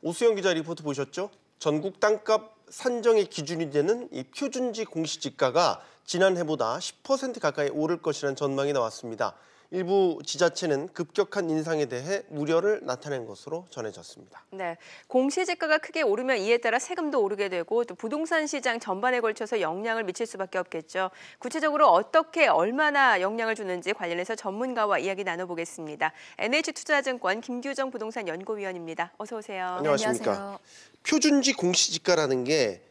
오수영 기자 리포트 보셨죠? 전국 땅값 산정의 기준이 되는 이 표준지 공시지가가 지난해보다 10% 가까이 오를 것이라는 전망이 나왔습니다. 일부 지자체는 급격한 인상에 대해 우려를 나타낸 것으로 전해졌습니다. 네, 공시지가가 크게 오르면 이에 따라 세금도 오르게 되고 또 부동산 시장 전반에 걸쳐서 영향을 미칠 수밖에 없겠죠. 구체적으로 어떻게 얼마나 영향을 주는지 관련해서 전문가와 이야기 나눠보겠습니다. NH투자증권 김규정 부동산 연구위원입니다. 어서 오세요. 안녕하십니까. 안녕하세요. 표준지 공시지가라는 게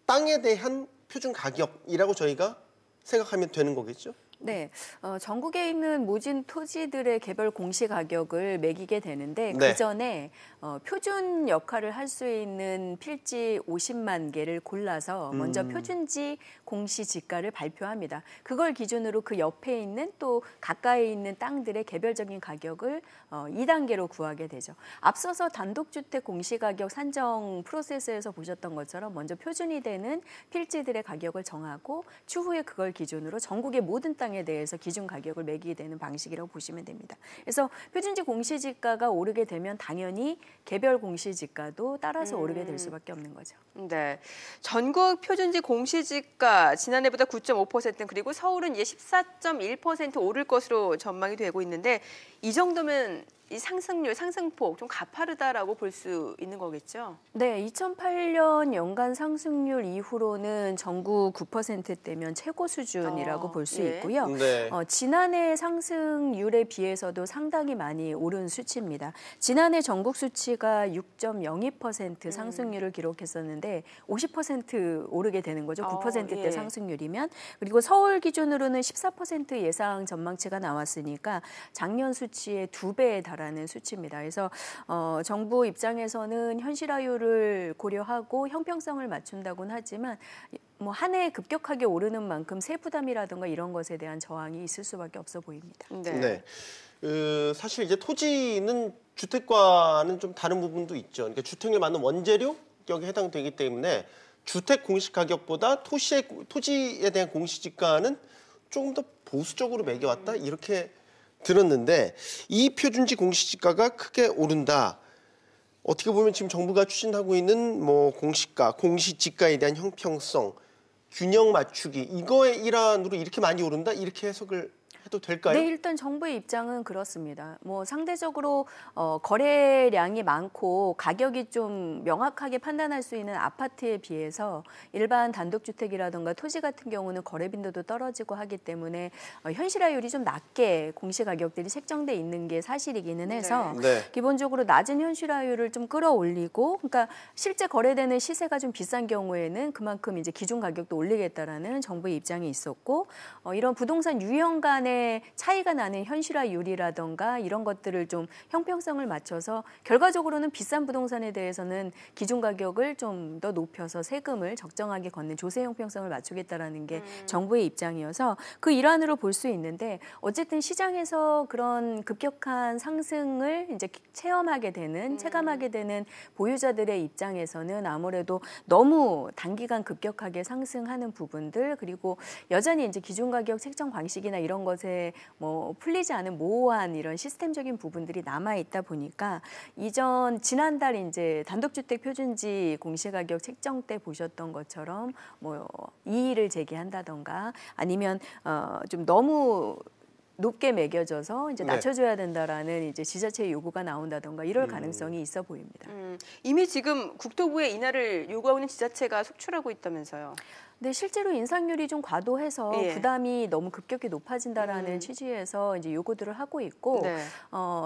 땅에 대한 표준 가격이라고 저희가 생각하면 되는 거겠죠? 네, 전국에 있는 모진 토지들의 개별 공시 가격을 매기게 되는데 네. 그 전에 표준 역할을 할 수 있는 필지 50만 개를 골라서 먼저 표준지 공시 지가를 발표합니다. 그걸 기준으로 그 옆에 있는 또 가까이 있는 땅들의 개별적인 가격을 2단계로 구하게 되죠. 앞서서 단독주택 공시 가격 산정 프로세스에서 보셨던 것처럼 먼저 표준이 되는 필지들의 가격을 정하고 추후에 그걸 기준으로 전국의 모든 땅에 대해서 기준 가격을 매기게 되는 방식이라고 보시면 됩니다. 그래서 표준지 공시지가가 오르게 되면 당연히 개별 공시지가도 따라서 오르게 될 수밖에 없는 거죠. 네, 전국 표준지 공시지가 지난해보다 9.5% 그리고 서울은 이제 14.1% 오를 것으로 전망이 되고 있는데 이 정도면 이 상승률, 상승폭 좀 가파르다라고 볼 수 있는 거겠죠? 네, 2008년 연간 상승률 이후로는 전국 9%대면 최고 수준이라고 볼 수 예. 있고요. 네. 지난해 상승률에 비해서도 상당히 많이 오른 수치입니다. 지난해 전국 수치가 6.02% 상승률을 기록했었는데 50% 오르게 되는 거죠. 9%대 예. 상승률이면. 그리고 서울 기준으로는 14% 예상 전망치가 나왔으니까 작년 수치의 2배에 달하는 수치입니다. 그래서 정부 입장에서는 현실화율을 고려하고 형평성을 맞춘다고는 하지만 뭐 한 해 급격하게 오르는 만큼 세부담이라든가 이런 것에 대한 저항이 있을 수밖에 없어 보입니다. 네. 사실 이제 토지는 주택과는 좀 다른 부분도 있죠. 그러니까 주택을 만든 원재료 여기 해당되기 때문에 주택 공시 가격보다 토지에 대한 공시지가는 조금 더 보수적으로 매겨왔다 이렇게 들었는데 이 표준지 공시지가가 크게 오른다. 어떻게 보면 지금 정부가 추진하고 있는 뭐 공시가, 공시지가에 대한 형평성, 균형 맞추기 이거의 일환으로 이렇게 많이 오른다 이렇게 해석을 해도 될까요? 네, 일단 정부의 입장은 그렇습니다. 뭐 상대적으로 거래량이 많고 가격이 좀 명확하게 판단할 수 있는 아파트에 비해서 일반 단독주택이라든가 토지 같은 경우는 거래 빈도도 떨어지고 하기 때문에 현실화율이 좀 낮게 공시 가격들이 책정돼 있는 게 사실이기는 해서 네. 기본적으로 낮은 현실화율을 좀 끌어올리고, 그러니까 실제 거래되는 시세가 좀 비싼 경우에는 그만큼 이제 기준 가격도 올리겠다라는 정부의 입장이 있었고, 이런 부동산 유형 간의 차이가 나는 현실화율이라던가 이런 것들을 좀 형평성을 맞춰서 결과적으로는 비싼 부동산에 대해서는 기준 가격을 좀 더 높여서 세금을 적정하게 걷는 조세 형평성을 맞추겠다라는 게 정부의 입장이어서 그 일환으로 볼 수 있는데 어쨌든 시장에서 그런 급격한 상승을 이제 체감하게 되는 보유자들의 입장에서는 아무래도 너무 단기간 급격하게 상승하는 부분들 그리고 여전히 이제 기준 가격 책정 방식이나 이런 것에 뭐 풀리지 않은 모호한 이런 시스템적인 부분들이 남아 있다 보니까 지난달 이제 단독주택 표준지 공시가격 책정 때 보셨던 것처럼 뭐 이의를 제기한다던가 아니면 좀 너무 높게 매겨져서 이제 낮춰줘야 된다라는 이제 지자체의 요구가 나온다던가 이럴 가능성이 있어 보입니다. 이미 지금 국토부에 인하를 요구하고 있는 지자체가 속출하고 있다면서요. 네, 실제로 인상률이 좀 과도해서 예. 부담이 너무 급격히 높아진다라는 취지에서 이제 요구들을 하고 있고, 네.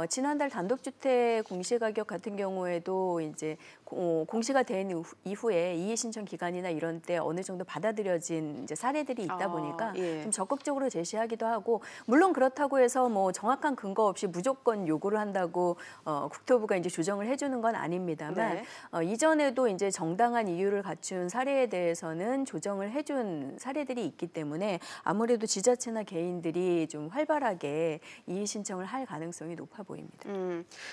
지난달 단독주택 공시가격 같은 경우에도 이제 공시가 된 이후에 이의 신청 기간이나 이런 때 어느 정도 받아들여진 이제 사례들이 있다 보니까 예. 좀 적극적으로 제시하기도 하고, 물론 그렇다고 해서 뭐 정확한 근거 없이 무조건 요구를 한다고 국토부가 이제 조정을 해주는 건 아닙니다만 네. 이전에도 이제 정당한 이유를 갖춘 사례에 대해서는 조정을 신청을 해준 사례들이 있기 때문에 아무래도 지자체나 개인들이 좀 활발하게 이의 신청을 할 가능성이 높아 보입니다.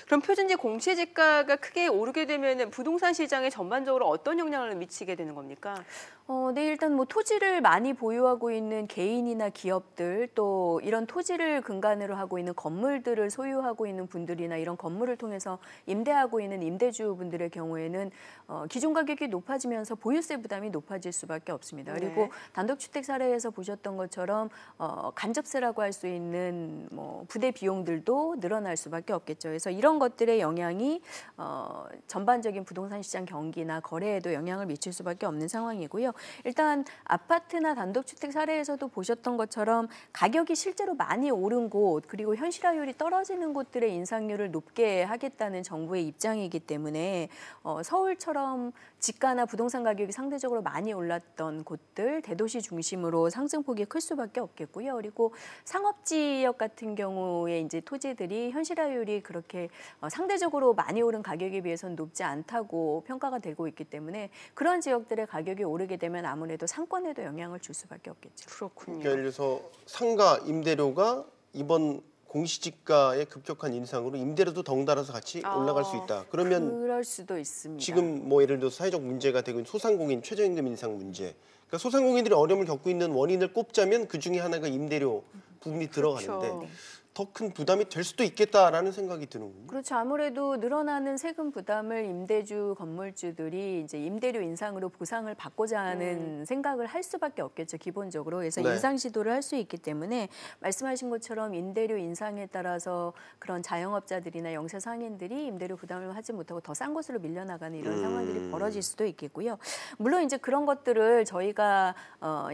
그럼 표준지 공시지가가 크게 오르게 되면 부동산 시장에 전반적으로 어떤 영향을 미치게 되는 겁니까? 네, 일단 뭐 토지를 많이 보유하고 있는 개인이나 기업들 또 이런 토지를 근간으로 하고 있는 건물들을 소유하고 있는 분들이나 이런 건물을 통해서 임대하고 있는 임대주분들의 경우에는 기존 가격이 높아지면서 보유세 부담이 높아질 수밖에 없습니다. 그리고 단독주택 사례에서 보셨던 것처럼 간접세라고 할 수 있는 뭐 부대 비용들도 늘어날 수밖에 없겠죠. 그래서 이런 것들의 영향이 전반적인 부동산 시장 경기나 거래에도 영향을 미칠 수밖에 없는 상황이고요. 일단 아파트나 단독주택 사례에서도 보셨던 것처럼 가격이 실제로 많이 오른 곳 그리고 현실화율이 떨어지는 곳들의 인상률을 높게 하겠다는 정부의 입장이기 때문에 서울처럼 집가나 부동산 가격이 상대적으로 많이 올랐던 곳들 대도시 중심으로 상승폭이 클 수밖에 없겠고요. 그리고 상업지역 같은 경우에 이제 토지들이 현실화율이 그렇게 상대적으로 많이 오른 가격에 비해서는 높지 않다고 평가가 되고 있기 때문에 그런 지역들의 가격이 오르게 되면 아무래도 상권에도 영향을 줄 수밖에 없겠죠. 그렇군요. 예를 들어서 상가 임대료가 이번 공시지가의 급격한 인상으로 임대료도 덩달아서 같이 올라갈 수 있다. 그러면 그럴 수도 있습니다. 지금 뭐 예를 들어서 사회적 문제가 되고 있는 소상공인 최저임금 인상 문제. 그러니까 소상공인들이 어려움을 겪고 있는 원인을 꼽자면 그중에 하나가 임대료 부분이 들어가는데 그렇죠. 더 큰 부담이 될 수도 있겠다라는 생각이 드는군요. 그렇죠. 아무래도 늘어나는 세금 부담을 임대주, 건물주들이 이제 임대료 인상으로 보상을 받고자 하는 생각을 할 수밖에 없겠죠. 기본적으로. 그래서 인상 시도를 할 수 있기 때문에 말씀하신 것처럼 임대료 인상에 따라서 그런 자영업자들이나 영세 상인들이 임대료 부담을 하지 못하고 더 싼 곳으로 밀려나가는 이런 상황들이 벌어질 수도 있겠고요. 물론 이제 그런 것들을 저희가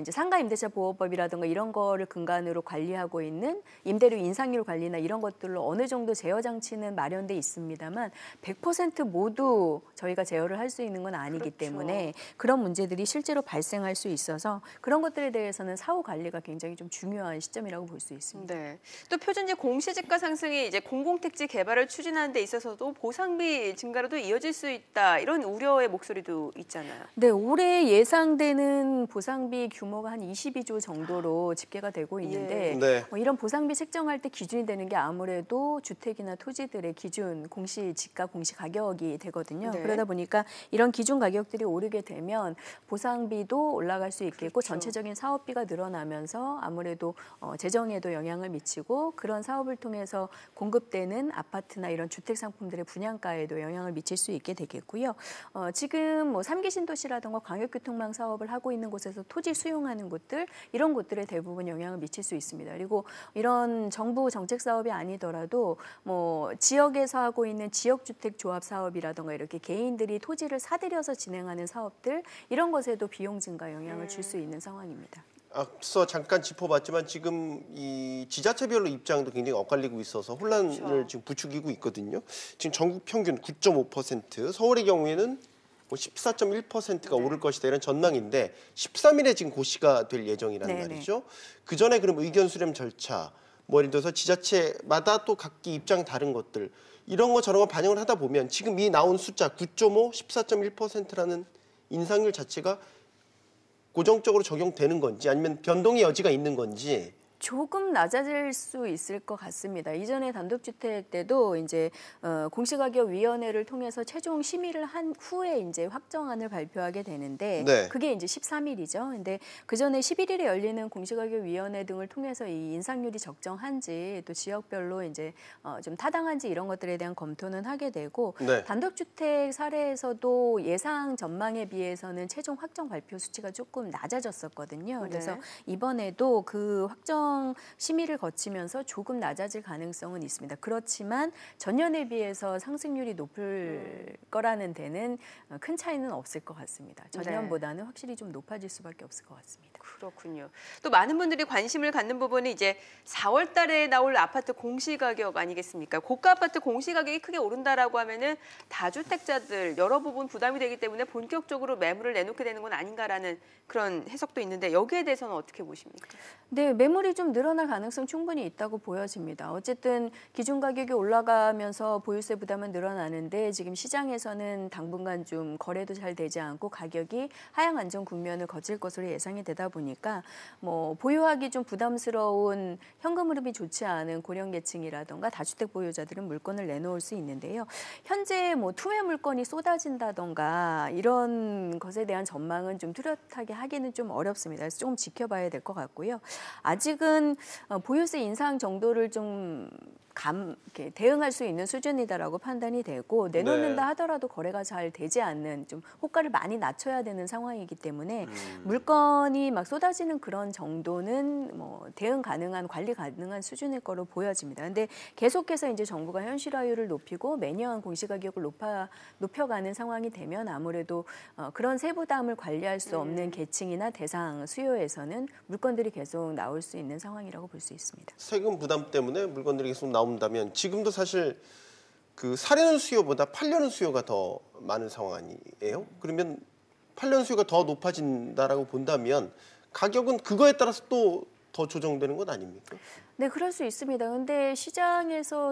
이제 상가 임대차 보호법이라든가 이런 거를 근간으로 관리하고 있는 임대료 인상률 관리나 이런 것들로 어느 정도 제어 장치는 마련돼 있습니다만 100% 모두 저희가 제어를 할 수 있는 건 아니기 때문에 그런 문제들이 실제로 발생할 수 있어서 그런 것들에 대해서는 사후 관리가 굉장히 좀 중요한 시점이라고 볼 수 있습니다. 네. 또 표준지 공시지가 상승이 이제 공공택지 개발을 추진하는 데 있어서도 보상비 증가로도 이어질 수 있다. 이런 우려의 목소리도 있잖아요. 네, 올해 예상되는 보상비 규모가 한 22조 정도로 집계가 되고 있는데 이런 보상비 책정할 때 기준이 되는 게 아무래도 주택이나 토지들의 기준 공시지가 공시가격이 되거든요. 그러다 보니까 이런 기준 가격들이 오르게 되면 보상비도 올라갈 수 있겠고 전체적인 사업비가 늘어나면서 아무래도 재정에도 영향을 미치고 그런 사업을 통해서 공급되는 아파트나 이런 주택 상품들의 분양가에도 영향을 미칠 수 있게 되겠고요. 지금 뭐 3기 신도시라든가 광역교통망 사업을 하고 있는 곳에서 토지 수용하는 곳들 이런 곳들에 대부분 영향을 미칠 수 있습니다. 그리고 이런 정부 정책 사업이 아니더라도 뭐 지역에서 하고 있는 지역주택 조합 사업이라든가 이렇게 개인들이 토지를 사들여서 진행하는 사업들 이런 것에도 비용 증가 영향을 줄 수 있는 상황입니다. 앞서 잠깐 짚어봤지만 지금 이 지자체별로 입장도 굉장히 엇갈리고 있어서 혼란을 지금 부추기고 있거든요. 지금 전국 평균 9.5%, 서울의 경우에는 14.1%가 오를 것이다 이런 전망인데 13일에 지금 고시가 될 예정이란 말이죠. 그 전에 그럼 의견 수렴 절차, 뭐 예를 들어서 지자체마다 또 각기 입장 다른 것들 이런 거 저런 거 반영을 하다 보면 지금 이 나온 숫자 9.5, 14.1%라는 인상률 자체가 고정적으로 적용되는 건지 아니면 변동의 여지가 있는 건지 조금 낮아질 수 있을 것 같습니다. 이전에 단독주택 때도 이제 공시가격위원회를 통해서 최종 심의를 한 후에 이제 확정안을 발표하게 되는데 그게 이제 13일이죠. 근데 그 전에 11일에 열리는 공시가격위원회 등을 통해서 이 인상률이 적정한지 또 지역별로 이제 좀 타당한지 이런 것들에 대한 검토는 하게 되고 단독주택 사례에서도 예상 전망에 비해서는 최종 확정 발표 수치가 조금 낮아졌었거든요. 그래서 이번에도 그 확정 심의를 거치면서 조금 낮아질 가능성은 있습니다. 그렇지만 전년에 비해서 상승률이 높을 거라는 데는 큰 차이는 없을 것 같습니다. 전년보다는 확실히 좀 높아질 수밖에 없을 것 같습니다. 그렇군요. 또 많은 분들이 관심을 갖는 부분이 이제 4월 달에 나올 아파트 공시가격 아니겠습니까? 고가 아파트 공시가격이 크게 오른다라고 하면은 다주택자들 여러 부분 부담이 되기 때문에 본격적으로 매물을 내놓게 되는 건 아닌가라는 그런 해석도 있는데 여기에 대해서는 어떻게 보십니까? 네, 매물이 좀 늘어날 가능성 충분히 있다고 보여집니다. 어쨌든 기준 가격이 올라가면서 보유세 부담은 늘어나는데 지금 시장에서는 당분간 좀 거래도 잘 되지 않고 가격이 하향 안정 국면을 거칠 것으로 예상이 되다 보니까 뭐 보유하기 좀 부담스러운 현금 흐름이 좋지 않은 고령계층이라던가 다주택 보유자들은 물건을 내놓을 수 있는데요. 현재 뭐 투매 물건이 쏟아진다던가 이런 것에 대한 전망은 좀 뚜렷하게 하기는 좀 어렵습니다. 그래서 조금 지켜봐야 될 것 같고요. 아직은 보유세 인상 정도를 좀 이렇게 대응할 수 있는 수준이다라고 판단이 되고 내놓는다 하더라도 거래가 잘 되지 않는 좀 호가를 많이 낮춰야 되는 상황이기 때문에 물건이 막 쏟아지는 그런 정도는 뭐 대응 가능한 관리 가능한 수준일 거로 보여집니다. 근데 계속해서 이제 정부가 현실화율을 높이고 매년 공시가격을 높여가는 상황이 되면 아무래도 그런 세부담을 관리할 수 없는 계층이나 대상 수요에서는 물건들이 계속 나올 수 있는 상황이라고 볼 수 있습니다. 세금 부담 때문에 물건들이 계속 나온다면 지금도 사실 그 사려는 수요보다 팔려는 수요가 더 많은 상황 아니에요? 그러면 팔려는 수요가 더 높아진다라고 본다면 가격은 그거에 따라서 또 더 조정되는 건 아닙니까? 네, 그럴 수 있습니다. 근데 시장에서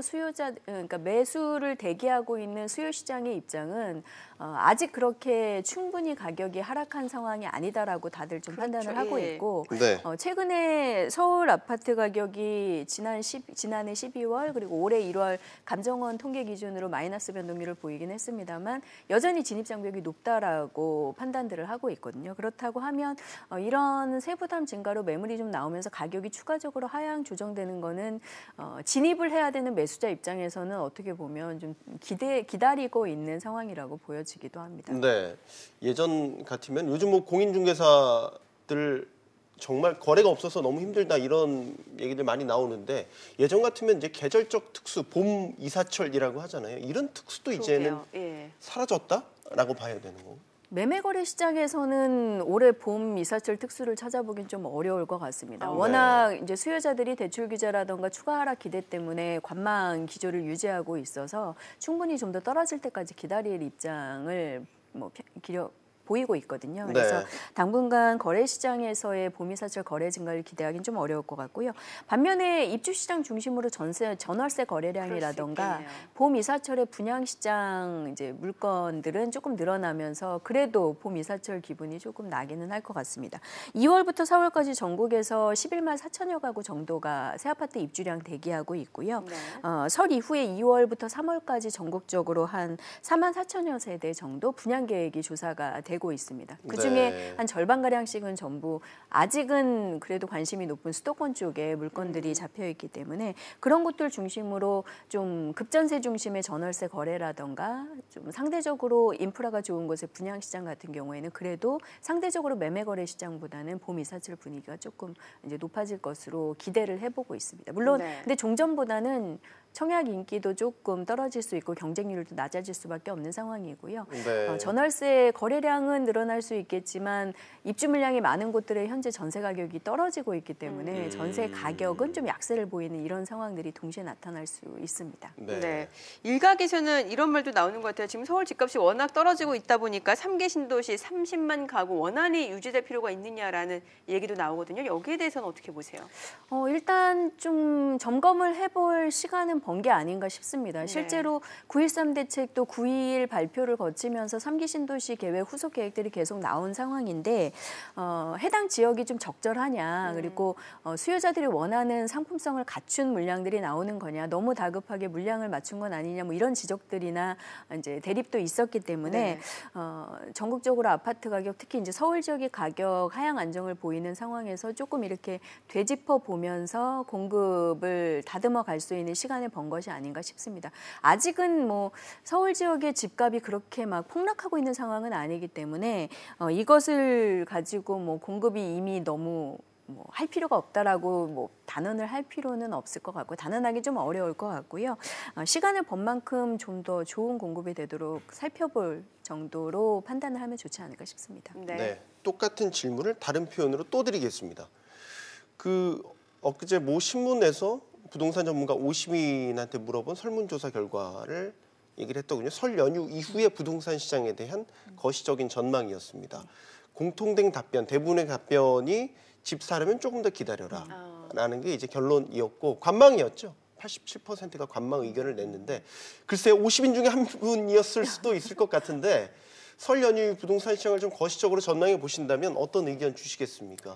그러니까 매수를 대기하고 있는 수요 시장의 입장은 아직 그렇게 충분히 가격이 하락한 상황이 아니다라고 다들 좀 판단을 하고 있고 네. 최근에 서울 아파트 가격이 지난해 12월 그리고 올해 1월 감정원 통계 기준으로 마이너스 변동률을 보이긴 했습니다만 여전히 진입 장벽이 높다라고 판단들을 하고 있거든요. 그렇다고 하면 이런 세부담 증가로 매물이 좀 나오면서 가격이 추가적으로 하향 조정되는 거는 진입을 해야 되는 매수자 입장에서는 어떻게 보면 좀 기다리고 있는 상황이라고 보여지기도 합니다. 네. 예전 같으면 요즘 뭐 공인중개사들 정말 거래가 없어서 너무 힘들다 이런 얘기들 많이 나오는데 예전 같으면 이제 계절적 특수, 봄 이사철이라고 하잖아요. 이런 특수도 이제는 사라졌다라고 봐야 되는 거고. 매매거래 시장에서는 올해 봄 이사철 특수를 찾아보긴 좀 어려울 것 같습니다. 네. 워낙 이제 수요자들이 대출 규제라던가 추가 하락 기대 때문에 관망 기조를 유지하고 있어서 충분히 좀 더 떨어질 때까지 기다릴 입장을 보이고 있거든요. 그래서 네. 당분간 거래 시장에서의 봄이사철 거래 증가를 기대하기는 좀 어려울 것 같고요. 반면에 입주 시장 중심으로 전월세 거래량이라던가 봄이사철의 분양 시장 이제 물건들은 조금 늘어나면서 그래도 봄이사철 기분이 조금 나기는 할 것 같습니다. 2월부터 4월까지 전국에서 11만 4천여 가구 정도가 새 아파트 입주량 대기하고 있고요. 네. 설 이후에 2월부터 3월까지 전국적으로 한 4만 4천여 세대 정도 분양 계획이 조사가 되고 있습니다. 그중에 네. 한 절반가량씩은 전부 아직은 그래도 관심이 높은 수도권 쪽에 물건들이 잡혀 있기 때문에 그런 곳들 중심으로 좀 급전세 중심의 전월세 거래라던가 좀 상대적으로 인프라가 좋은 곳의 분양시장 같은 경우에는 그래도 상대적으로 매매거래 시장보다는 봄 이사철 분위기가 조금 이제 높아질 것으로 기대를 해보고 있습니다. 물론 근데 종전보다는 청약 인기도 조금 떨어질 수 있고 경쟁률도 낮아질 수밖에 없는 상황이고요. 네. 전월세 거래량은 늘어날 수 있겠지만 입주 물량이 많은 곳들의 현재 전세 가격이 떨어지고 있기 때문에 전세 가격은 좀 약세를 보이는 이런 상황들이 동시에 나타날 수 있습니다. 네. 일각에서는 이런 말도 나오는 것 같아요. 지금 서울 집값이 워낙 떨어지고 있다 보니까 3개 신도시 30만 가구 원안이 유지될 필요가 있느냐라는 얘기도 나오거든요. 여기에 대해서는 어떻게 보세요? 일단 좀 점검을 해볼 시간은 번 게 아닌가 싶습니다. 실제로 9.13 대책도 9.2일 발표를 거치면서 3기 신도시 계획 후속 계획들이 계속 나온 상황인데 해당 지역이 좀 적절하냐 그리고 수요자들이 원하는 상품성을 갖춘 물량들이 나오는 거냐 너무 다급하게 물량을 맞춘 건 아니냐 뭐 이런 지적들이나 이제 대립도 있었기 때문에 전국적으로 아파트 가격 특히 이제 서울 지역의 가격 하향 안정을 보이는 상황에서 조금 이렇게 되짚어 보면서 공급을 다듬어 갈 수 있는 시간을 번 것이 아닌가 싶습니다. 아직은 뭐 서울 지역의 집값이 그렇게 막 폭락하고 있는 상황은 아니기 때문에 이것을 가지고 뭐 공급이 이미 너무 할 필요가 없다라고 단언을 할 필요는 없을 것 같고 단언하기 좀 어려울 것 같고요. 시간을 번 만큼 좀 더 좋은 공급이 되도록 살펴볼 정도로 판단을 하면 좋지 않을까 싶습니다. 네. 똑같은 질문을 다른 표현으로 또 드리겠습니다. 엊그제 모 신문에서 부동산 전문가 50인한테 물어본 설문조사 결과를 얘기를 했더군요. 설 연휴 이후의 부동산 시장에 대한 거시적인 전망이었습니다. 공통된 답변, 대부분의 답변이 집 사려면 조금 더 기다려라 라는 게 이제 결론이었고 관망이었죠. 87%가 관망 의견을 냈는데 글쎄 50인 중에 한 분이었을 수도 있을 것 같은데 설 연휴 부동산 시장을 좀 거시적으로 전망해 보신다면 어떤 의견 주시겠습니까?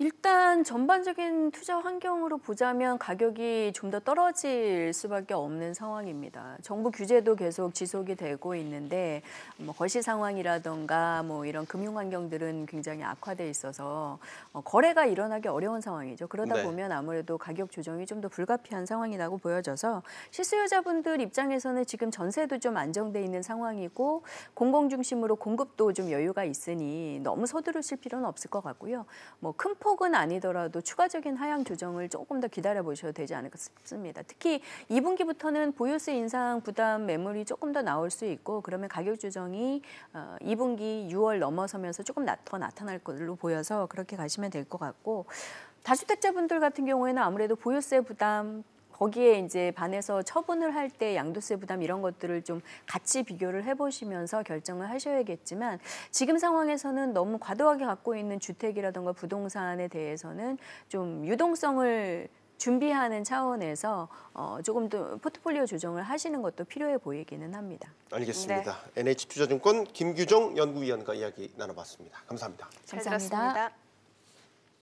일단 전반적인 투자 환경으로 보자면 가격이 좀 더 떨어질 수밖에 없는 상황입니다. 정부 규제도 계속 지속이 되고 있는데 뭐 거시 상황이라던가 뭐 이런 금융 환경들은 굉장히 악화돼 있어서 거래가 일어나기 어려운 상황이죠. 그러다 네. 보면 아무래도 가격 조정이 좀 더 불가피한 상황이라고 보여져서 실수요자분들 입장에서는 지금 전세도 좀 안정돼 있는 상황이고 공공 중심으로 공급도 좀 여유가 있으니 너무 서두르실 필요는 없을 것 같고요. 뭐 큰 폭은 아니더라도 추가적인 하향 조정을 조금 더 기다려 보셔도 되지 않을까 싶습니다. 특히 2분기부터는 보유세 인상 부담 매물이 조금 더 나올 수 있고 그러면 가격 조정이 2분기 6월 넘어서면서 조금 더 나타날 걸로 보여서 그렇게 가시면 될 것 같고 다주택자분들 같은 경우에는 아무래도 보유세 부담 거기에 이제 반해서 처분을 할 때 양도세 부담 이런 것들을 좀 같이 비교를 해보시면서 결정을 하셔야겠지만 지금 상황에서는 너무 과도하게 갖고 있는 주택이라든가 부동산에 대해서는 좀 유동성을 준비하는 차원에서 조금 더 포트폴리오 조정을 하시는 것도 필요해 보이기는 합니다. 알겠습니다. NH투자증권 김규정 연구위원과 이야기 나눠봤습니다. 감사합니다. 잘 감사합니다. 들었습니다.